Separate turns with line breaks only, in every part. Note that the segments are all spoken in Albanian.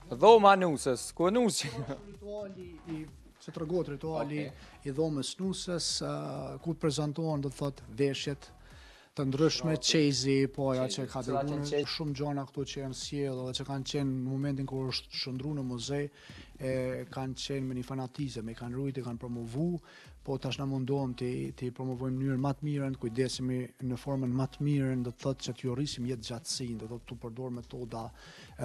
Dhoma nusës, ku nusi?
Rituali se tregohet rituali i dhomës nusës, ku prezantohen do të thot veshjet të ndryshme, qezi, po ajo që ka dërguar shumë gjona këtu që janë sjellë dhe që kanë qenë në momentin kur është shndruar në muze, kanë qenë me një fanatizëm, e kanë rujtë, e kanë promovu, po tash na mundohem të promovojmë në mënyrë më të mirën, kujdesemi në formën më të mirën, do të thotë që t'ju rrisim jetë gjatësinë, do të thotë tu përdor metoda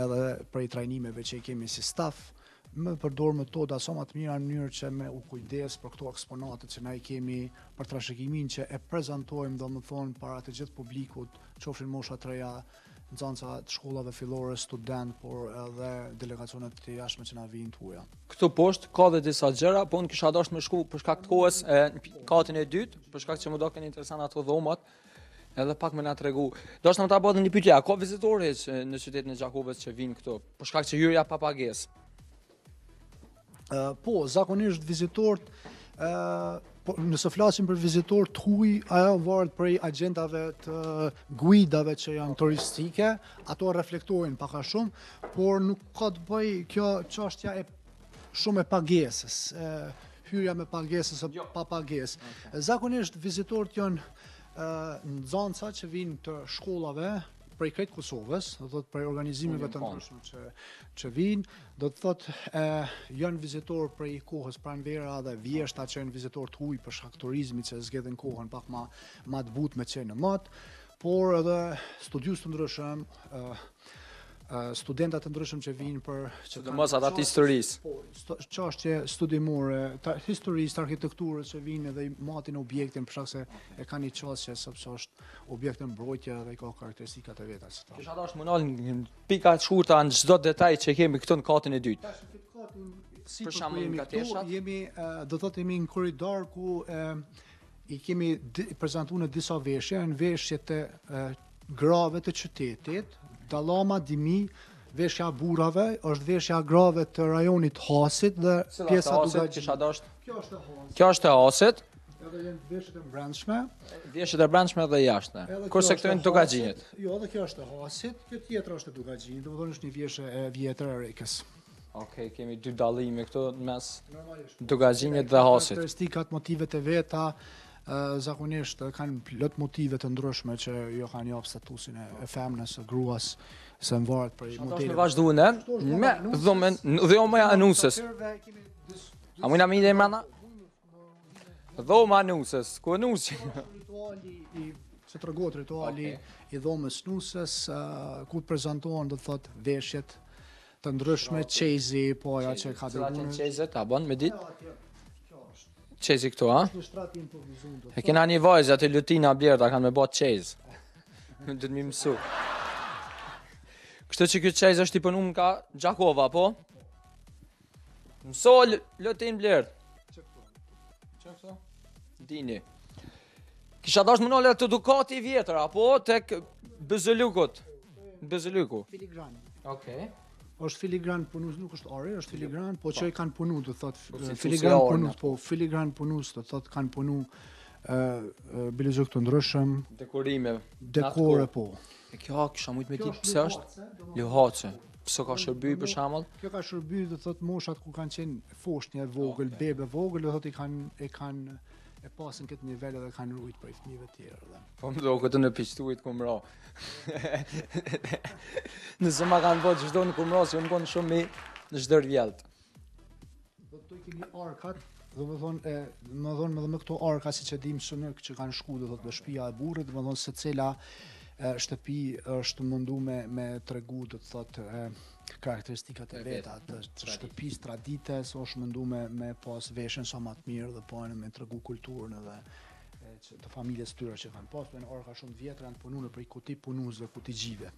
edhe prej trajnimeve që i kemi si staf, me përdor metoda sa më të mira në mënyrë që me u kujdes për këto eksponate që na i kemi për trashëgimin që e prezantojmë domethënë para të gjithë publikut, qofshin mosha të reja, nxënësa të shkollave fillore, student, por edhe delegacionet të jashtme që na vijnë tuaja.
Këtu poshtë ka dhe disa gjëra, po unë kisha dashur me shku për shkak të kohës në katin e dytë, për shkak që më doken interesant ato dhomat, edhe pak me na tregu. Dashur ta bëj një pyetje, ka vizitorë në qytetin e Gjakovës që vinë këtu, për shkak që hyrja pa pagesë.
Po, zakonisht vizitorët, nëse flasim për vizitorët huj, ajo varet prej agjendave të guidave që janë turistike, ato reflektojnë pak a shumë, por nuk ka të bëj kjo çështja shumë e pagesës, hyrja me pagesë ose pa pagesë. Zakonisht vizitorët janë nxënësa që vinë të shkollave prej krejt Kosovës, do të thotë prej organizimeve të ndryshme që vinë, do të thotë janë vizitorë prej kohës pranvera dhe vjeshta që janë vizitorë të huj për shkak turizmit që zgjedhin kohën pak ma të butë me qenë në matë, por edhe studius të ndryshëm, studentat të ndryshëm që vinë për
që mos ata të historisë.
Po, çështje studimore, historisë, arkitekturës që vinë edhe i matin objektin për shkak se e kanë një çështje sepse është objekt në mbrojtje dhe ka karakteristikat e veta që ta.
Kisha dashur më nal pika të shkurta në çdo detaj që kemi këtu në katin e dytë.
Për shembull nga teshat, jemi do thotë jemi në korridor ku i kemi prezantuar disa veshje, janë veshjet e grave të qytetit, dallama dimi, veshja burrave, është veshja grave të rajonit Hasit dhe pjesa Dugagjinit.
Kjo është e Hasit.
Edhe janë veshjet e brendshme.
Veshjet e brendshme dhe jashtme. Kurse këto janë Dugagjinit.
Jo, edhe kjo është e Hasit, kjo tjetra është e Dugagjinit, domethënë është një veshje e vjetër e Rekës.
Okej, kemi dy dallime këtu mes Dugagjinit dhe Hasit.
Karakteristikat, motivet e veta, zakonisht kanë plot motive të ndryshme që jo kanë jap statusin e femnës, së gruas, se varet prej modeleve.
Ne vazhduan me dhomën, dhoma e nusës. A mund na më dhe mbrana? Dhoma e nusës, ku nusi?
Rituali se tregohet rituali i dhomës nusës, ku prezantohen do të thotë veshjet të ndryshme, qezi, po ajo që ka dërguar.
Qezet, a bën me ditë? Qezi këtu, a? E kena një vajzë atë Lutina Blerta kanë me bot qez. Do të më mësu. Kështu që ky qez është i punuar nga Gjakova, po? Mëso Lutin Blert. Çfarë këto? Dini. Kisha dashur më nolë të Ducati i vjetër, apo tek Bezulukut. Bezuluku.
Filigran.
Okej.
Është filigran punus, nuk është ore, është filigran, po që i kanë punu, do thotë filigran punus, po filigran punus, do thotë kanë punu bilezok të ndryshëm, dekore, po.
E kjo kisha mujt me ditë pse është luhace. Pse ka shërby për shembull?
Kjo ka shërby, do thotë moshat ku kanë qenë foshnjë vogël, bebe vogël, do thotë e kanë e pasën këtë nivel edhe kanë rujt për i fëmijëve të tjerë.
Po më do këtë në piqtuit kumra. Nëse ma kanë bërë çdo në kumra, si më konë shumë në çdo vjelt.
Do të kemi arkat, do më thonë me këto arka si që dim sënëk që kanë shku, do thotë në shtëpia e burrit, do më thonë se cila shtëpi është mundu me tregu, do të thotë karakteristikat e veta të shtëpisë, tradites, është mundu me pas veshën sa më të mirë dhe po me tregu kulturën edhe të familjes tyre që kanë pas, në orka shumë vjetra janë punu në prej kuti punuzve, kuti gjive.